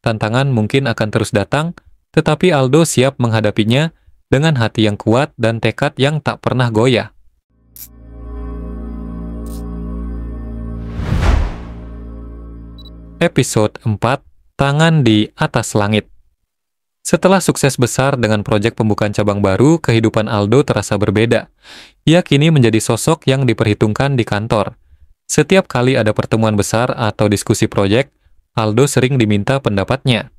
Tantangan mungkin akan terus datang, tetapi Aldo siap menghadapinya dengan hati yang kuat dan tekad yang tak pernah goyah. Episode 4, Tangan di Atas Langit. Setelah sukses besar dengan proyek pembukaan cabang baru, kehidupan Aldo terasa berbeda. Ia kini menjadi sosok yang diperhitungkan di kantor. Setiap kali ada pertemuan besar atau diskusi proyek, Aldo sering diminta pendapatnya.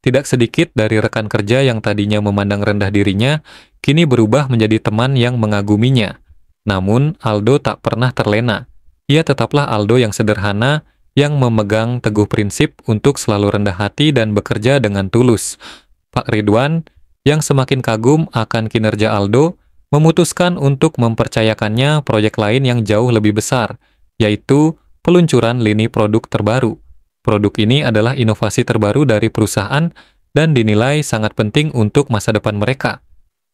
Tidak sedikit dari rekan kerja yang tadinya memandang rendah dirinya, kini berubah menjadi teman yang mengaguminya. Namun, Aldo tak pernah terlena. Ia tetaplah Aldo yang sederhana, yang memegang teguh prinsip untuk selalu rendah hati dan bekerja dengan tulus. Pak Ridwan, yang semakin kagum akan kinerja Aldo, memutuskan untuk mempercayakannya proyek lain yang jauh lebih besar, yaitu peluncuran lini produk terbaru. Produk ini adalah inovasi terbaru dari perusahaan dan dinilai sangat penting untuk masa depan mereka.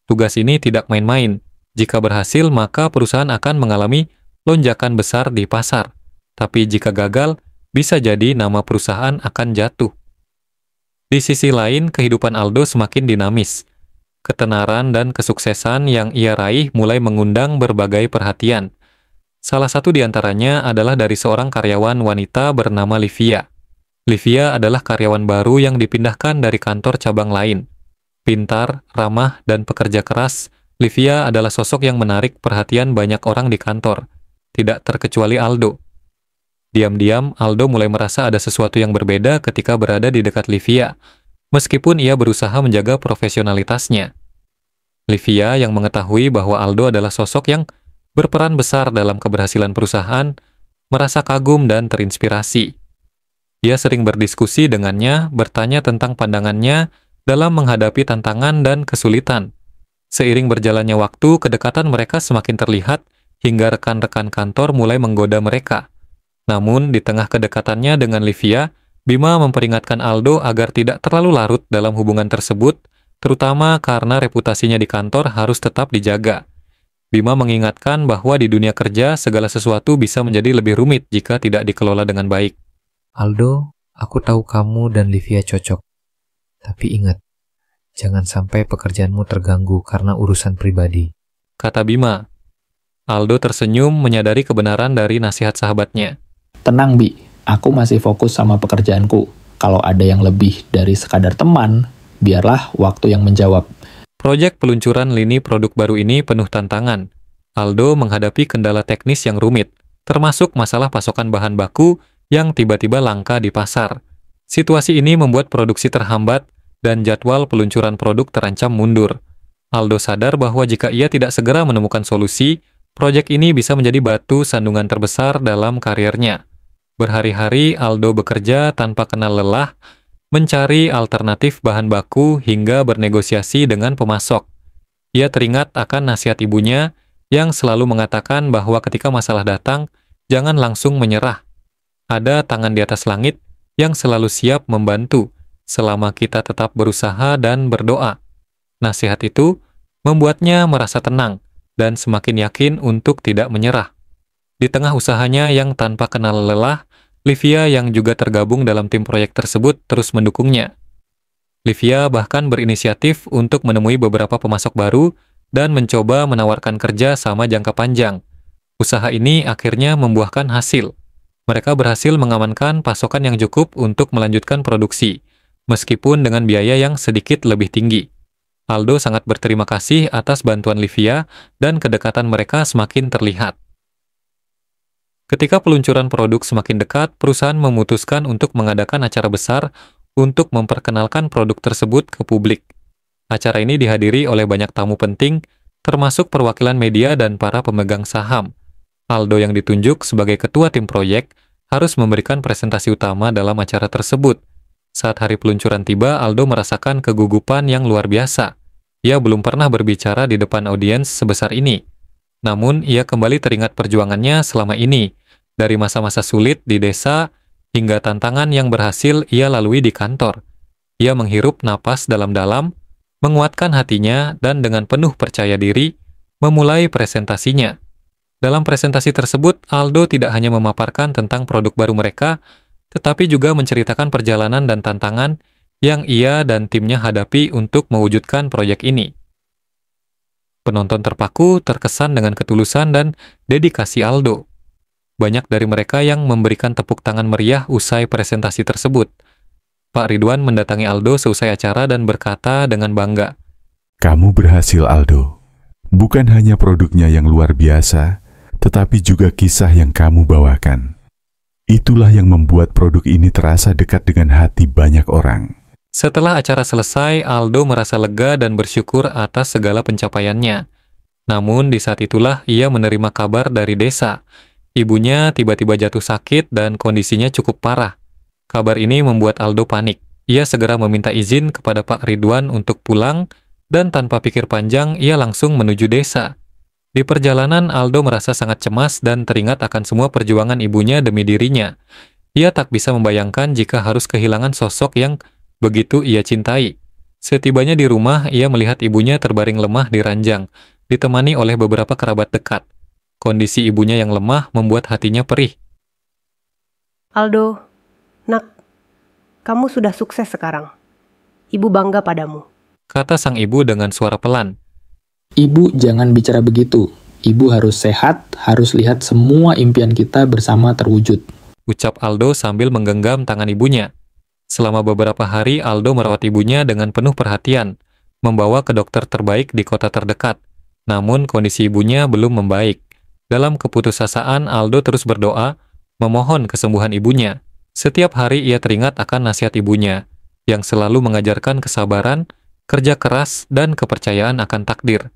Tugas ini tidak main-main. Jika berhasil, maka perusahaan akan mengalami lonjakan besar di pasar. Tapi jika gagal, bisa jadi nama perusahaan akan jatuh. Di sisi lain, kehidupan Aldo semakin dinamis. Ketenaran dan kesuksesan yang ia raih mulai mengundang berbagai perhatian. Salah satu di antaranya adalah dari seorang karyawan wanita bernama Livia. Livia adalah karyawan baru yang dipindahkan dari kantor cabang lain. Pintar, ramah, dan pekerja keras, Livia adalah sosok yang menarik perhatian banyak orang di kantor, tidak terkecuali Aldo. Diam-diam, Aldo mulai merasa ada sesuatu yang berbeda ketika berada di dekat Livia, meskipun ia berusaha menjaga profesionalitasnya. Livia yang mengetahui bahwa Aldo adalah sosok yang berperan besar dalam keberhasilan perusahaan, merasa kagum dan terinspirasi. Ia sering berdiskusi dengannya, bertanya tentang pandangannya dalam menghadapi tantangan dan kesulitan. Seiring berjalannya waktu, kedekatan mereka semakin terlihat hingga rekan-rekan kantor mulai menggoda mereka. Namun, di tengah kedekatannya dengan Livia, Bima memperingatkan Aldo agar tidak terlalu larut dalam hubungan tersebut, terutama karena reputasinya di kantor harus tetap dijaga. Bima mengingatkan bahwa di dunia kerja, segala sesuatu bisa menjadi lebih rumit jika tidak dikelola dengan baik. Aldo, aku tahu kamu dan Livia cocok. Tapi ingat, jangan sampai pekerjaanmu terganggu karena urusan pribadi, kata Bima. Aldo tersenyum menyadari kebenaran dari nasihat sahabatnya. Tenang, Bi. Aku masih fokus sama pekerjaanku. Kalau ada yang lebih dari sekadar teman, biarlah waktu yang menjawab. Proyek peluncuran lini produk baru ini penuh tantangan. Aldo menghadapi kendala teknis yang rumit, termasuk masalah pasokan bahan baku yang tiba-tiba langka di pasar. Situasi ini membuat produksi terhambat dan jadwal peluncuran produk terancam mundur. Aldo sadar bahwa jika ia tidak segera menemukan solusi, proyek ini bisa menjadi batu sandungan terbesar dalam karirnya. Berhari-hari Aldo bekerja tanpa kenal lelah, mencari alternatif bahan baku hingga bernegosiasi dengan pemasok. Ia teringat akan nasihat ibunya yang selalu mengatakan bahwa ketika masalah datang, jangan langsung menyerah. Ada tangan di atas langit yang selalu siap membantu selama kita tetap berusaha dan berdoa. Nasihat itu membuatnya merasa tenang dan semakin yakin untuk tidak menyerah. Di tengah usahanya yang tanpa kenal lelah, Livia yang juga tergabung dalam tim proyek tersebut terus mendukungnya. Livia bahkan berinisiatif untuk menemui beberapa pemasok baru dan mencoba menawarkan kerja sama jangka panjang. Usaha ini akhirnya membuahkan hasil. Mereka berhasil mengamankan pasokan yang cukup untuk melanjutkan produksi, meskipun dengan biaya yang sedikit lebih tinggi. Aldo sangat berterima kasih atas bantuan Livia dan kedekatan mereka semakin terlihat. Ketika peluncuran produk semakin dekat, perusahaan memutuskan untuk mengadakan acara besar untuk memperkenalkan produk tersebut ke publik. Acara ini dihadiri oleh banyak tamu penting, termasuk perwakilan media dan para pemegang saham. Aldo yang ditunjuk sebagai ketua tim proyek harus memberikan presentasi utama dalam acara tersebut. Saat hari peluncuran tiba, Aldo merasakan kegugupan yang luar biasa. Ia belum pernah berbicara di depan audiens sebesar ini. Namun, ia kembali teringat perjuangannya selama ini, dari masa-masa sulit di desa hingga tantangan yang berhasil ia lalui di kantor. Ia menghirup napas dalam-dalam, menguatkan hatinya, dan dengan penuh percaya diri, memulai presentasinya. Dalam presentasi tersebut, Aldo tidak hanya memaparkan tentang produk baru mereka, tetapi juga menceritakan perjalanan dan tantangan yang ia dan timnya hadapi untuk mewujudkan proyek ini. Penonton terpaku terkesan dengan ketulusan dan dedikasi Aldo. Banyak dari mereka yang memberikan tepuk tangan meriah usai presentasi tersebut. Pak Ridwan mendatangi Aldo seusai acara dan berkata dengan bangga, "Kamu berhasil, Aldo. Bukan hanya produknya yang luar biasa, tetapi juga kisah yang kamu bawakan. Itulah yang membuat produk ini terasa dekat dengan hati banyak orang." Setelah acara selesai, Aldo merasa lega dan bersyukur atas segala pencapaiannya. Namun di saat itulah ia menerima kabar dari desa. Ibunya tiba-tiba jatuh sakit dan kondisinya cukup parah. Kabar ini membuat Aldo panik. Ia segera meminta izin kepada Pak Ridwan untuk pulang dan tanpa pikir panjang ia langsung menuju desa. Di perjalanan Aldo merasa sangat cemas dan teringat akan semua perjuangan ibunya demi dirinya. Ia tak bisa membayangkan jika harus kehilangan sosok yang begitu ia cintai. Setibanya di rumah, ia melihat ibunya terbaring lemah di ranjang, ditemani oleh beberapa kerabat dekat. Kondisi ibunya yang lemah membuat hatinya perih. Aldo, nak, kamu sudah sukses sekarang. Ibu bangga padamu, Kata sang ibu dengan suara pelan. Ibu jangan bicara begitu. Ibu harus sehat, harus lihat semua impian kita bersama terwujud. Ucap Aldo sambil menggenggam tangan ibunya. Selama beberapa hari, Aldo merawat ibunya dengan penuh perhatian, membawa ke dokter terbaik di kota terdekat. Namun kondisi ibunya belum membaik. Dalam keputusasaan, Aldo terus berdoa, memohon kesembuhan ibunya. Setiap hari ia teringat akan nasihat ibunya, yang selalu mengajarkan kesabaran, kerja keras, dan kepercayaan akan takdir.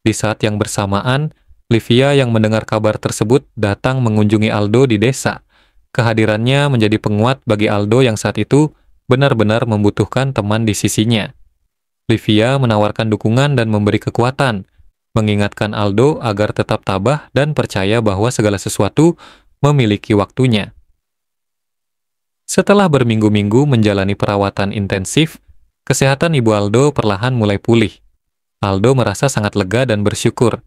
Di saat yang bersamaan, Livia yang mendengar kabar tersebut datang mengunjungi Aldo di desa. Kehadirannya menjadi penguat bagi Aldo yang saat itu benar-benar membutuhkan teman di sisinya. Livia menawarkan dukungan dan memberi kekuatan, mengingatkan Aldo agar tetap tabah dan percaya bahwa segala sesuatu memiliki waktunya. Setelah berminggu-minggu menjalani perawatan intensif, kesehatan ibu Aldo perlahan mulai pulih. Aldo merasa sangat lega dan bersyukur.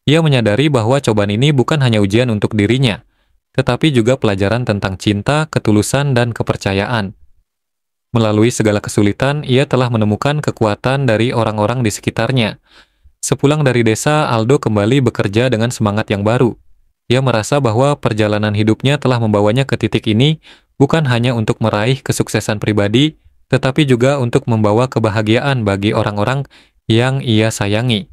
Ia menyadari bahwa cobaan ini bukan hanya ujian untuk dirinya, tetapi juga pelajaran tentang cinta, ketulusan, dan kepercayaan. Melalui segala kesulitan, ia telah menemukan kekuatan dari orang-orang di sekitarnya. Sepulang dari desa, Aldo kembali bekerja dengan semangat yang baru. Ia merasa bahwa perjalanan hidupnya telah membawanya ke titik ini bukan hanya untuk meraih kesuksesan pribadi, tetapi juga untuk membawa kebahagiaan bagi orang-orang yang ia sayangi.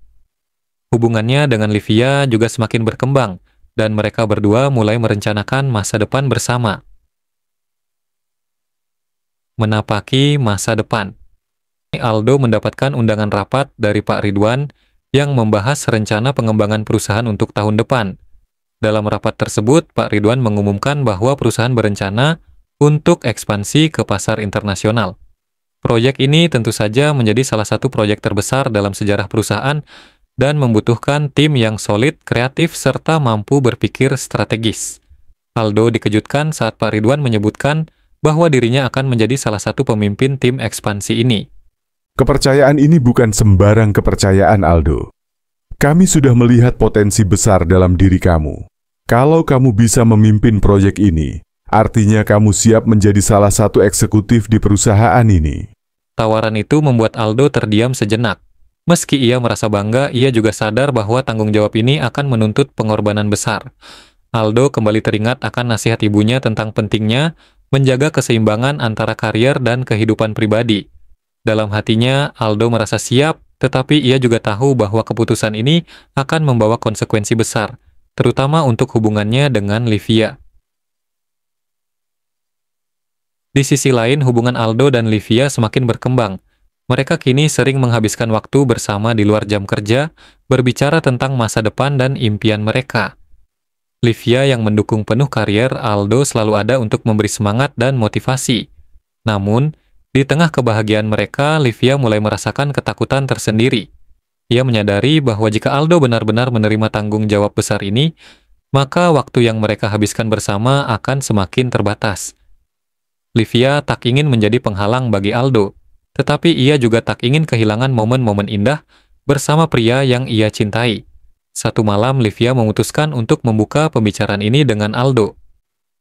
Hubungannya dengan Livia juga semakin berkembang, dan mereka berdua mulai merencanakan masa depan bersama. Menapaki masa depan. Aldo mendapatkan undangan rapat dari Pak Ridwan yang membahas rencana pengembangan perusahaan untuk tahun depan. Dalam rapat tersebut, Pak Ridwan mengumumkan bahwa perusahaan berencana untuk ekspansi ke pasar internasional. Proyek ini tentu saja menjadi salah satu proyek terbesar dalam sejarah perusahaan dan membutuhkan tim yang solid, kreatif, serta mampu berpikir strategis. Aldo dikejutkan saat Pak Ridwan menyebutkan bahwa dirinya akan menjadi salah satu pemimpin tim ekspansi ini. Kepercayaan ini bukan sembarang kepercayaan, Aldo. Kami sudah melihat potensi besar dalam diri kamu. Kalau kamu bisa memimpin proyek ini, artinya kamu siap menjadi salah satu eksekutif di perusahaan ini. Tawaran itu membuat Aldo terdiam sejenak. Meski ia merasa bangga, ia juga sadar bahwa tanggung jawab ini akan menuntut pengorbanan besar. Aldo kembali teringat akan nasihat ibunya tentang pentingnya menjaga keseimbangan antara karier dan kehidupan pribadi. Dalam hatinya, Aldo merasa siap, tetapi ia juga tahu bahwa keputusan ini akan membawa konsekuensi besar, terutama untuk hubungannya dengan Livia. Di sisi lain, hubungan Aldo dan Livia semakin berkembang. Mereka kini sering menghabiskan waktu bersama di luar jam kerja, berbicara tentang masa depan dan impian mereka. Livia yang mendukung penuh karier, Aldo selalu ada untuk memberi semangat dan motivasi. Namun, di tengah kebahagiaan mereka, Livia mulai merasakan ketakutan tersendiri. Ia menyadari bahwa jika Aldo benar-benar menerima tanggung jawab besar ini, maka waktu yang mereka habiskan bersama akan semakin terbatas. Livia tak ingin menjadi penghalang bagi Aldo, tetapi ia juga tak ingin kehilangan momen-momen indah bersama pria yang ia cintai. Satu malam, Livia memutuskan untuk membuka pembicaraan ini dengan Aldo.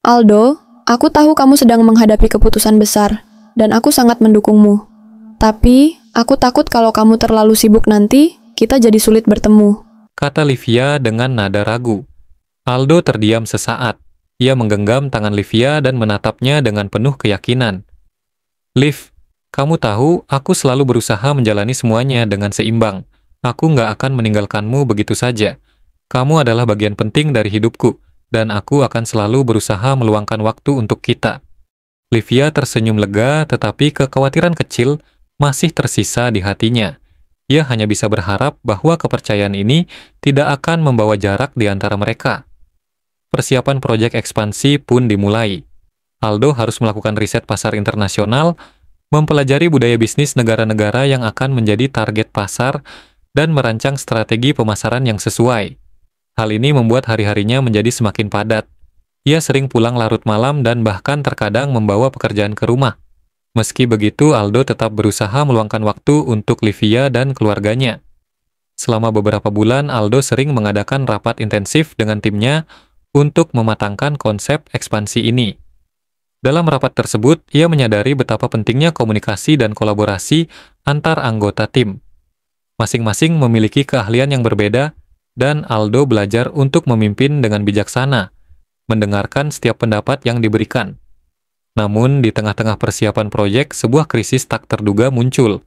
Aldo, aku tahu kamu sedang menghadapi keputusan besar. dan aku sangat mendukungmu. Tapi, aku takut kalau kamu terlalu sibuk nanti, kita jadi sulit bertemu. Kata Livia dengan nada ragu. Aldo terdiam sesaat. Ia menggenggam tangan Livia dan menatapnya dengan penuh keyakinan. Liv, kamu tahu, aku selalu berusaha menjalani semuanya dengan seimbang. Aku nggak akan meninggalkanmu begitu saja. Kamu adalah bagian penting dari hidupku, dan aku akan selalu berusaha meluangkan waktu untuk kita. Livia tersenyum lega, tetapi kekhawatiran kecil masih tersisa di hatinya. Ia hanya bisa berharap bahwa kepercayaan ini tidak akan membawa jarak di antara mereka. Persiapan proyek ekspansi pun dimulai. Aldo harus melakukan riset pasar internasional, mempelajari budaya bisnis negara-negara yang akan menjadi target pasar, dan merancang strategi pemasaran yang sesuai. Hal ini membuat hari-harinya menjadi semakin padat. Ia sering pulang larut malam dan bahkan terkadang membawa pekerjaan ke rumah. Meski begitu, Aldo tetap berusaha meluangkan waktu untuk Livia dan keluarganya. Selama beberapa bulan, Aldo sering mengadakan rapat intensif dengan timnya untuk mematangkan konsep ekspansi ini. Dalam rapat tersebut, ia menyadari betapa pentingnya komunikasi dan kolaborasi antar anggota tim. Masing-masing memiliki keahlian yang berbeda, dan Aldo belajar untuk memimpin dengan bijaksana, mendengarkan setiap pendapat yang diberikan. Namun, di tengah-tengah persiapan proyek, sebuah krisis tak terduga muncul.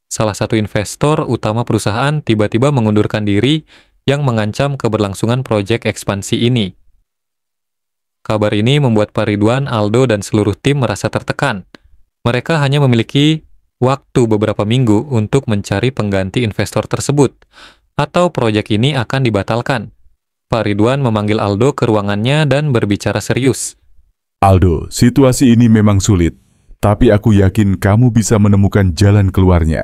Salah satu investor utama perusahaan tiba-tiba mengundurkan diri yang mengancam keberlangsungan proyek ekspansi ini. Kabar ini membuat Pak Ridwan, Aldo, dan seluruh tim merasa tertekan. Mereka hanya memiliki waktu beberapa minggu untuk mencari pengganti investor tersebut, atau proyek ini akan dibatalkan. Pak Ridwan memanggil Aldo ke ruangannya dan berbicara serius. Aldo, situasi ini memang sulit, tapi aku yakin kamu bisa menemukan jalan keluarnya.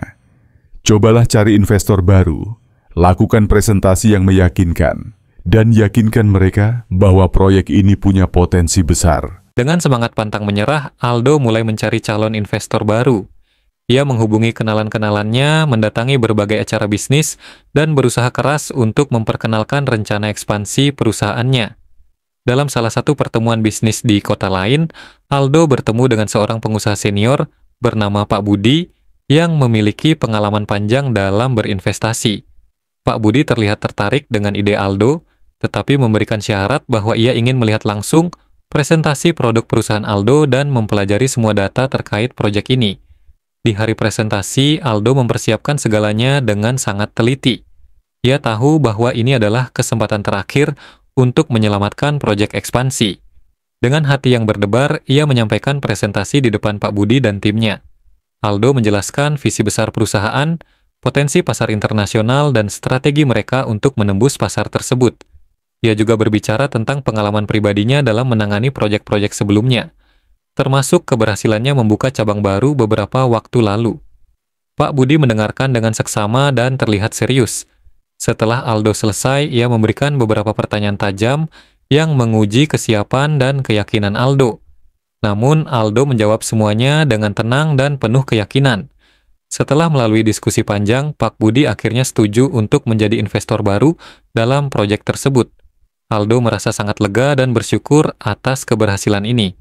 Cobalah cari investor baru, lakukan presentasi yang meyakinkan, dan yakinkan mereka bahwa proyek ini punya potensi besar. Dengan semangat pantang menyerah, Aldo mulai mencari calon investor baru. Ia menghubungi kenalan-kenalannya, mendatangi berbagai acara bisnis, dan berusaha keras untuk memperkenalkan rencana ekspansi perusahaannya. Dalam salah satu pertemuan bisnis di kota lain, Aldo bertemu dengan seorang pengusaha senior bernama Pak Budi yang memiliki pengalaman panjang dalam berinvestasi. Pak Budi terlihat tertarik dengan ide Aldo, tetapi memberikan syarat bahwa ia ingin melihat langsung presentasi produk perusahaan Aldo dan mempelajari semua data terkait proyek ini. Di hari presentasi, Aldo mempersiapkan segalanya dengan sangat teliti. Ia tahu bahwa ini adalah kesempatan terakhir untuk menyelamatkan proyek ekspansi. Dengan hati yang berdebar, ia menyampaikan presentasi di depan Pak Budi dan timnya. Aldo menjelaskan visi besar perusahaan, potensi pasar internasional, dan strategi mereka untuk menembus pasar tersebut. Ia juga berbicara tentang pengalaman pribadinya dalam menangani proyek-proyek sebelumnya, termasuk keberhasilannya membuka cabang baru beberapa waktu lalu. Pak Budi mendengarkan dengan seksama dan terlihat serius. Setelah Aldo selesai, ia memberikan beberapa pertanyaan tajam yang menguji kesiapan dan keyakinan Aldo. Namun, Aldo menjawab semuanya dengan tenang dan penuh keyakinan. Setelah melalui diskusi panjang, Pak Budi akhirnya setuju untuk menjadi investor baru dalam proyek tersebut. Aldo merasa sangat lega dan bersyukur atas keberhasilan ini.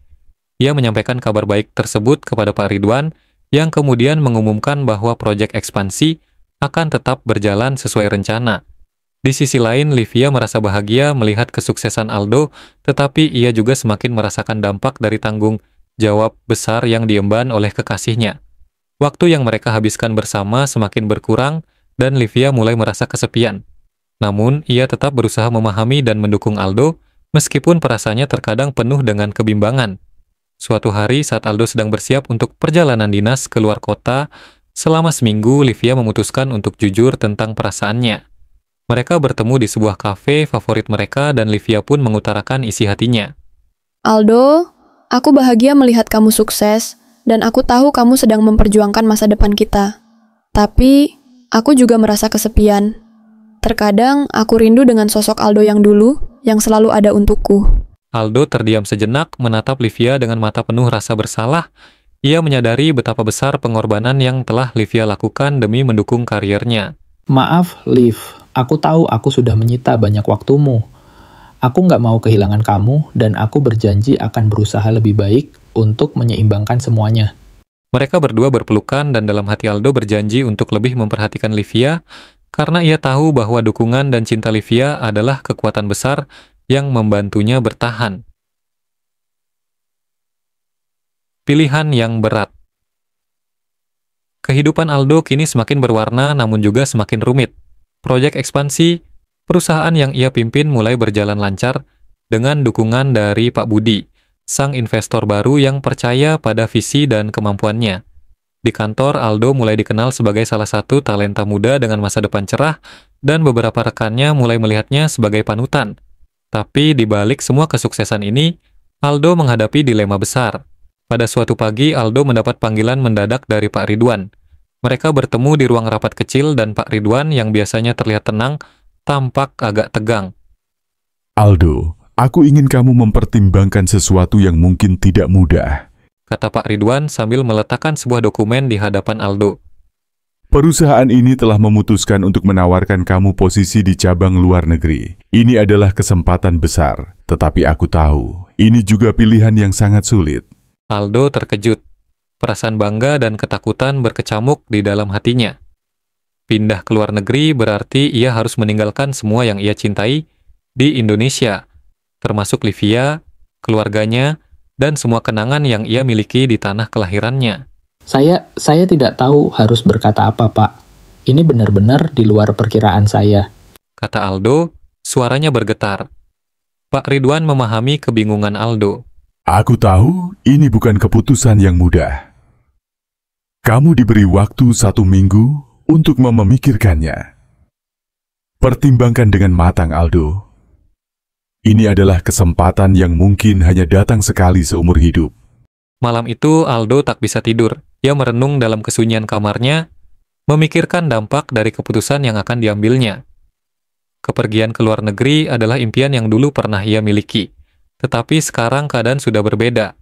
Ia menyampaikan kabar baik tersebut kepada Pak Ridwan, yang kemudian mengumumkan bahwa proyek ekspansi akan tetap berjalan sesuai rencana. Di sisi lain, Livia merasa bahagia melihat kesuksesan Aldo, tetapi ia juga semakin merasakan dampak dari tanggung jawab besar yang diemban oleh kekasihnya. Waktu yang mereka habiskan bersama semakin berkurang, dan Livia mulai merasa kesepian. Namun, ia tetap berusaha memahami dan mendukung Aldo, meskipun perasaannya terkadang penuh dengan kebimbangan. Suatu hari, saat Aldo sedang bersiap untuk perjalanan dinas ke luar kota, selama seminggu, Livia memutuskan untuk jujur tentang perasaannya. Mereka bertemu di sebuah kafe favorit mereka, dan Livia pun mengutarakan isi hatinya. Aldo, aku bahagia melihat kamu sukses, dan aku tahu kamu sedang memperjuangkan masa depan kita. Tapi, aku juga merasa kesepian. Terkadang, aku rindu dengan sosok Aldo yang dulu, yang selalu ada untukku. Aldo terdiam sejenak, menatap Livia dengan mata penuh rasa bersalah. Ia menyadari betapa besar pengorbanan yang telah Livia lakukan demi mendukung karirnya. Maaf, Liv. Aku tahu aku sudah menyita banyak waktumu. Aku nggak mau kehilangan kamu, dan aku berjanji akan berusaha lebih baik untuk menyeimbangkan semuanya. Mereka berdua berpelukan dan dalam hati Aldo berjanji untuk lebih memperhatikan Livia karena ia tahu bahwa dukungan dan cinta Livia adalah kekuatan besar yang membantunya bertahan. Pilihan yang berat. Kehidupan Aldo kini semakin berwarna namun juga semakin rumit. Proyek ekspansi, perusahaan yang ia pimpin mulai berjalan lancar dengan dukungan dari Pak Budi, sang investor baru yang percaya pada visi dan kemampuannya. Di kantor, Aldo mulai dikenal sebagai salah satu talenta muda dengan masa depan cerah, dan beberapa rekannya mulai melihatnya sebagai panutan. Tapi di balik semua kesuksesan ini, Aldo menghadapi dilema besar. Pada suatu pagi, Aldo mendapat panggilan mendadak dari Pak Ridwan. Mereka bertemu di ruang rapat kecil dan Pak Ridwan yang biasanya terlihat tenang, tampak agak tegang. Aldo, aku ingin kamu mempertimbangkan sesuatu yang mungkin tidak mudah, kata Pak Ridwan sambil meletakkan sebuah dokumen di hadapan Aldo. Perusahaan ini telah memutuskan untuk menawarkan kamu posisi di cabang luar negeri. Ini adalah kesempatan besar, tetapi aku tahu, ini juga pilihan yang sangat sulit. Aldo terkejut. Perasaan bangga dan ketakutan berkecamuk di dalam hatinya. Pindah ke luar negeri berarti ia harus meninggalkan semua yang ia cintai di Indonesia, termasuk Livia, keluarganya, dan semua kenangan yang ia miliki di tanah kelahirannya. Saya tidak tahu harus berkata apa, Pak. Ini benar-benar di luar perkiraan saya, kata Aldo, suaranya bergetar. Pak Ridwan memahami kebingungan Aldo. Aku tahu ini bukan keputusan yang mudah. Kamu diberi waktu 1 minggu untuk memikirkannya. Pertimbangkan dengan matang, Aldo. Ini adalah kesempatan yang mungkin hanya datang sekali seumur hidup. Malam itu Aldo tak bisa tidur. Ia merenung dalam kesunyian kamarnya, memikirkan dampak dari keputusan yang akan diambilnya. Kepergian ke luar negeri adalah impian yang dulu pernah ia miliki. Tetapi sekarang keadaan sudah berbeda.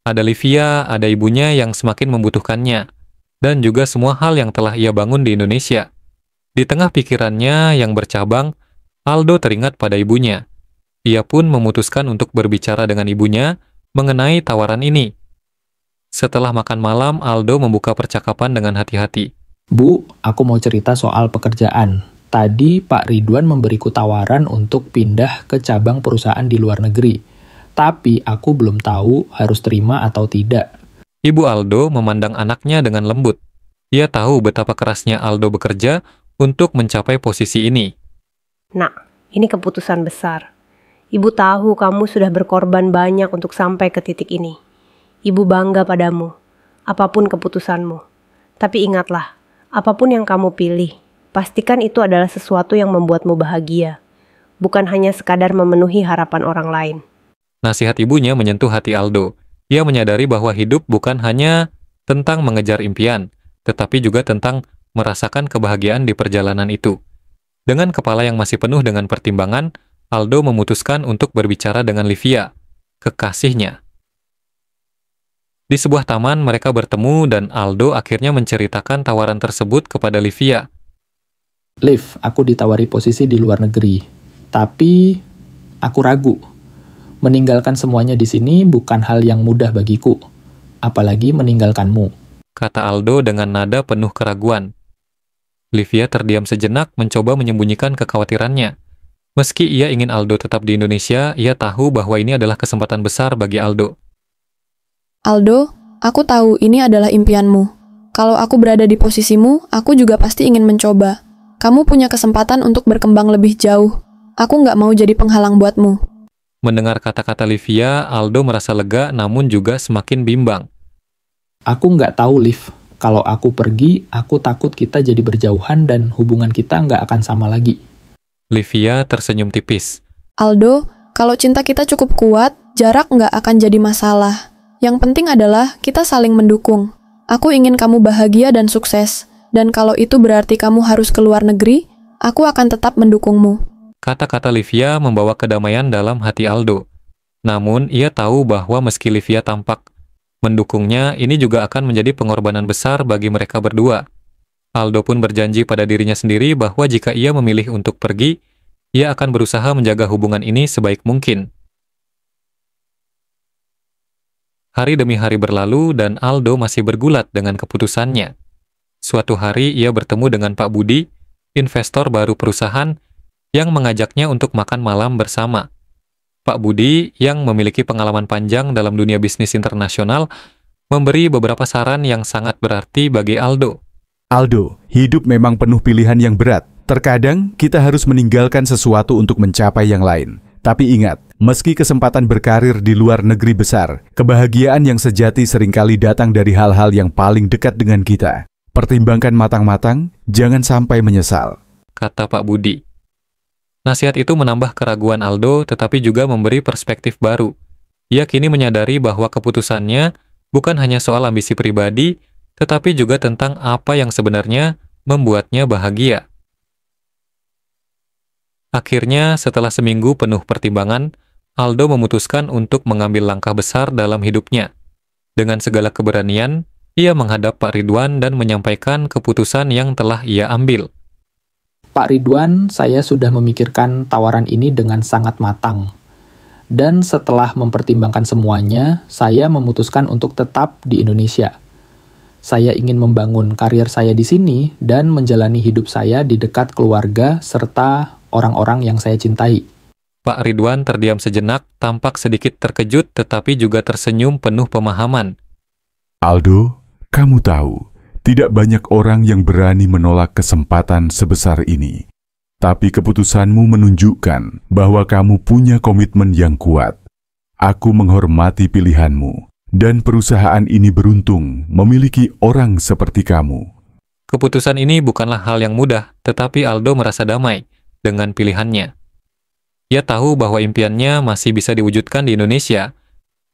Ada Livia, ada ibunya yang semakin membutuhkannya, dan juga semua hal yang telah ia bangun di Indonesia. Di tengah pikirannya yang bercabang, Aldo teringat pada ibunya. Ia pun memutuskan untuk berbicara dengan ibunya mengenai tawaran ini. Setelah makan malam, Aldo membuka percakapan dengan hati-hati. Bu, aku mau cerita soal pekerjaan. Tadi Pak Ridwan memberiku tawaran untuk pindah ke cabang perusahaan di luar negeri. Tapi aku belum tahu harus terima atau tidak. Ibu Aldo memandang anaknya dengan lembut. Ia tahu betapa kerasnya Aldo bekerja untuk mencapai posisi ini. Nak, ini keputusan besar. Ibu tahu kamu sudah berkorban banyak untuk sampai ke titik ini. Ibu bangga padamu, apapun keputusanmu. Tapi ingatlah, apapun yang kamu pilih, pastikan itu adalah sesuatu yang membuatmu bahagia. Bukan hanya sekadar memenuhi harapan orang lain. Nasihat ibunya menyentuh hati Aldo. Ia menyadari bahwa hidup bukan hanya tentang mengejar impian, tetapi juga tentang merasakan kebahagiaan di perjalanan itu. Dengan kepala yang masih penuh dengan pertimbangan, Aldo memutuskan untuk berbicara dengan Livia, kekasihnya. Di sebuah taman mereka bertemu dan Aldo akhirnya menceritakan tawaran tersebut kepada Livia. Liv, aku ditawari posisi di luar negeri. Tapi aku ragu. Meninggalkan semuanya di sini bukan hal yang mudah bagiku. Apalagi meninggalkanmu, kata Aldo dengan nada penuh keraguan. Livia terdiam sejenak mencoba menyembunyikan kekhawatirannya. Meski ia ingin Aldo tetap di Indonesia, ia tahu bahwa ini adalah kesempatan besar bagi Aldo. Aldo, aku tahu ini adalah impianmu. Kalau aku berada di posisimu, aku juga pasti ingin mencoba. Kamu punya kesempatan untuk berkembang lebih jauh. Aku nggak mau jadi penghalang buatmu. Mendengar kata-kata Livia, Aldo merasa lega namun juga semakin bimbang. Aku nggak tahu, Liv. Kalau aku pergi, aku takut kita jadi berjauhan dan hubungan kita nggak akan sama lagi. Livia tersenyum tipis. Aldo, kalau cinta kita cukup kuat, jarak nggak akan jadi masalah. Yang penting adalah kita saling mendukung. Aku ingin kamu bahagia dan sukses. Dan kalau itu berarti kamu harus ke luar negeri, aku akan tetap mendukungmu. Kata-kata Livia membawa kedamaian dalam hati Aldo. Namun, ia tahu bahwa meski Livia tampak mendukungnya, ini juga akan menjadi pengorbanan besar bagi mereka berdua. Aldo pun berjanji pada dirinya sendiri bahwa jika ia memilih untuk pergi, ia akan berusaha menjaga hubungan ini sebaik mungkin. Hari demi hari berlalu dan Aldo masih bergulat dengan keputusannya. Suatu hari ia bertemu dengan Pak Budi, investor baru perusahaan, yang mengajaknya untuk makan malam bersama. Pak Budi, yang memiliki pengalaman panjang dalam dunia bisnis internasional, memberi beberapa saran yang sangat berarti bagi Aldo. Aldo, hidup memang penuh pilihan yang berat. Terkadang kita harus meninggalkan sesuatu untuk mencapai yang lain. Tapi ingat, meski kesempatan berkarir di luar negeri besar, kebahagiaan yang sejati seringkali datang dari hal-hal yang paling dekat dengan kita. Pertimbangkan matang-matang, jangan sampai menyesal, kata Pak Budi. Nasihat itu menambah keraguan Aldo, tetapi juga memberi perspektif baru. Ia kini menyadari bahwa keputusannya bukan hanya soal ambisi pribadi, tetapi juga tentang apa yang sebenarnya membuatnya bahagia. Akhirnya, setelah seminggu penuh pertimbangan, Aldo memutuskan untuk mengambil langkah besar dalam hidupnya. Dengan segala keberanian, ia menghadap Pak Ridwan dan menyampaikan keputusan yang telah ia ambil. Pak Ridwan, saya sudah memikirkan tawaran ini dengan sangat matang. Dan setelah mempertimbangkan semuanya, saya memutuskan untuk tetap di Indonesia. Saya ingin membangun karir saya di sini dan menjalani hidup saya di dekat keluarga serta orang-orang yang saya cintai. Pak Ridwan terdiam sejenak, tampak sedikit terkejut tetapi juga tersenyum penuh pemahaman. Aldo, kamu tahu, tidak banyak orang yang berani menolak kesempatan sebesar ini. Tapi keputusanmu menunjukkan bahwa kamu punya komitmen yang kuat. Aku menghormati pilihanmu, dan perusahaan ini beruntung memiliki orang seperti kamu. Keputusan ini bukanlah hal yang mudah, tetapi Aldo merasa damai dengan pilihannya. Ia tahu bahwa impiannya masih bisa diwujudkan di Indonesia,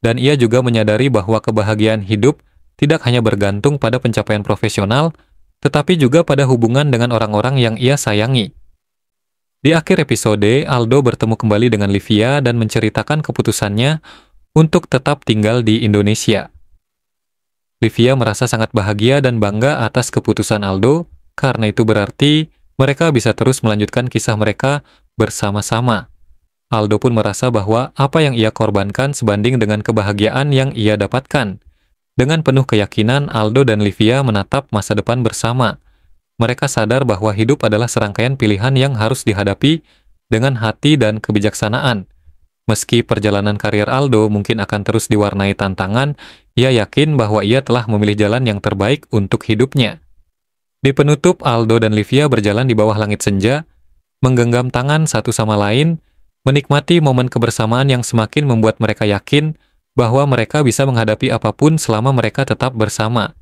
dan ia juga menyadari bahwa kebahagiaan hidup tidak hanya bergantung pada pencapaian profesional, tetapi juga pada hubungan dengan orang-orang yang ia sayangi. Di akhir episode, Aldo bertemu kembali dengan Livia dan menceritakan keputusannya untuk tetap tinggal di Indonesia. Livia merasa sangat bahagia dan bangga atas keputusan Aldo, karena itu berarti mereka bisa terus melanjutkan kisah mereka bersama-sama. Aldo pun merasa bahwa apa yang ia korbankan sebanding dengan kebahagiaan yang ia dapatkan. Dengan penuh keyakinan, Aldo dan Livia menatap masa depan bersama. Mereka sadar bahwa hidup adalah serangkaian pilihan yang harus dihadapi dengan hati dan kebijaksanaan. Meski perjalanan karir Aldo mungkin akan terus diwarnai tantangan, ia yakin bahwa ia telah memilih jalan yang terbaik untuk hidupnya. Di penutup, Aldo dan Livia berjalan di bawah langit senja, menggenggam tangan satu sama lain, menikmati momen kebersamaan yang semakin membuat mereka yakin bahwa mereka bisa menghadapi apapun selama mereka tetap bersama.